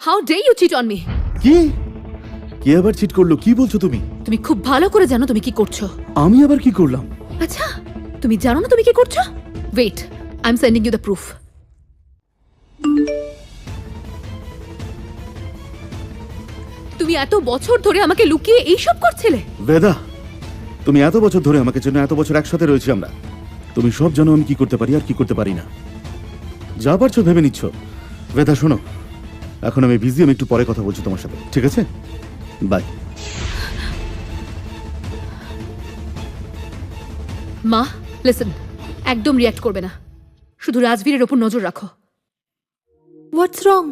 How dare you cheat on me? কি কে আবার চিট করলো? কি বলছো তুমি? তুমি খুব ভালো করে জানো তুমি কি করছো। আমি আবার কি করলাম? আচ্ছা, তুমি জানো না তুমি কি করছো? Wait, I am sending you the proof. তুমি এত বছর ধরে আমাকে লুকিয়ে এইসব করছিলে? বেদা, তুমি এত বছর ধরে আমাকে জন্য এত বছর একসাথে রয়েছি আমরা। তুমি সব জানো আমি কি করতে পারি আর কি করতে পারি না। যা পারছো ভেবে নিচ্ছ। বেদা শোনো, এখন আমি বিজি, আমি একটু পরে কথা বলছি তোমার সাথে, ঠিক আছে? বাই। মা, লিসেন, একদম রিঅ্যাক্ট করবে না, শুধু রাজবীরের ওপর নজর রাখো। What's wrong?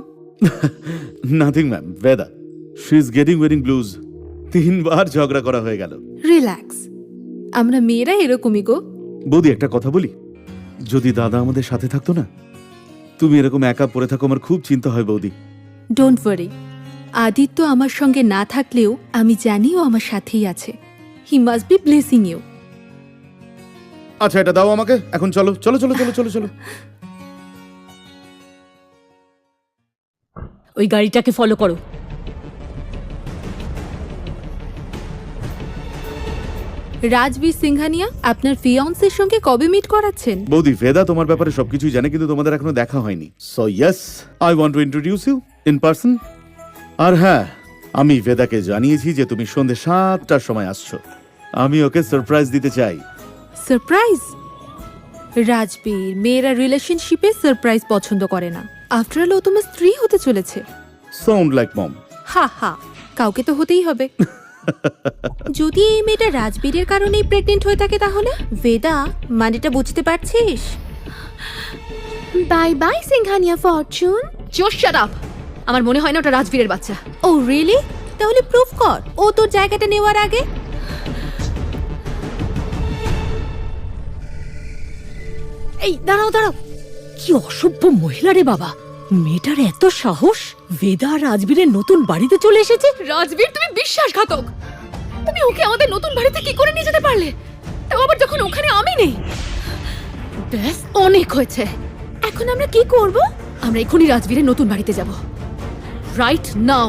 Nothing ma'am. Veda, she is getting wedding blues. 3 বার ঝগড়া করা হয়ে গেল। রিল্যাক্স, আমরা মেয়েরা এরকমই গো। বৌদি একটা কথা বলি, যদি দাদা আমাদের সাথে থাকতো না, তুমি এরকম একা পড়ে থাকো, আমার খুব চিন্তা হয় বৌদি। ডোন্ট ওয়ারি, আদিত্য আমার সঙ্গে না থাকলেও আমি জানি ও আমার সাথেই আছে। He must be blessing you. আচ্ছা এটা দাও আমাকে, এখন চলো চলো চলো চলো চলো চলো। ওই গাড়িটাকে ফলো করো। রাজবীর সিংহানিয়া আপনার ফিয়ান্সের সঙ্গে কবে মিট করাচ্ছেন? বৌদি, ভেদা তোমার ব্যাপারে সবকিছুই জানে, কিন্তু তোমাদের এখনো দেখা হয়নি। So yes, I want to introduce you in person. আর হ্যাঁ, আমি ভেদাকে জানিয়েছি যে তুমি সন্ধ্যে 7টার সময় আসছো। আমি ওকে সারপ্রাইজ দিতে চাই। সারপ্রাইজ? রাজবীর, মেয়েরা রিলেশনশিপে সারপ্রাইজ পছন্দ করে না। আফটার অল ও তোমার স্ত্রী হতে চলেছে। সাউন্ড লাইক মম। হা হা, কাউকে তো হতেই হবে। যদি এই মেয়েটা রাজবীরের কারণেই প্রেগনেন্ট হয়ে থাকে তাহলে? বেদা, মানেটা বুঝতে পারছিস? Bye bye Singhania Fortune. জোশ শাট আপ। আমার মনে হয় না ওটা রাজবীরের বাচ্চা। ও রিয়েলি? তাহলে প্রুফ কর ও তোর জায়গাটা নেওয়ার আগে। এই দাঁড়াও দাঁড়াও, কি অসভ্য মহিলা রে বাবা! মেয়েটার এত সাহস, বেদা আর রাজবীরের নতুন বাড়িতে চলে এসেছে। রাজবীর, তুমি বিশ্বাসঘাতক। তুমি ওকে আমাদের নতুন বাড়িতে কি করে নিয়ে যেতে পারলে? তাও আবার যখন ওখানে আমি নেই। ব্যাস, অনেক হয়েছে। এখন আমরা কি করব? আমরা এখনই রাজবীরের নতুন বাড়িতে যাব, রাইট নাও।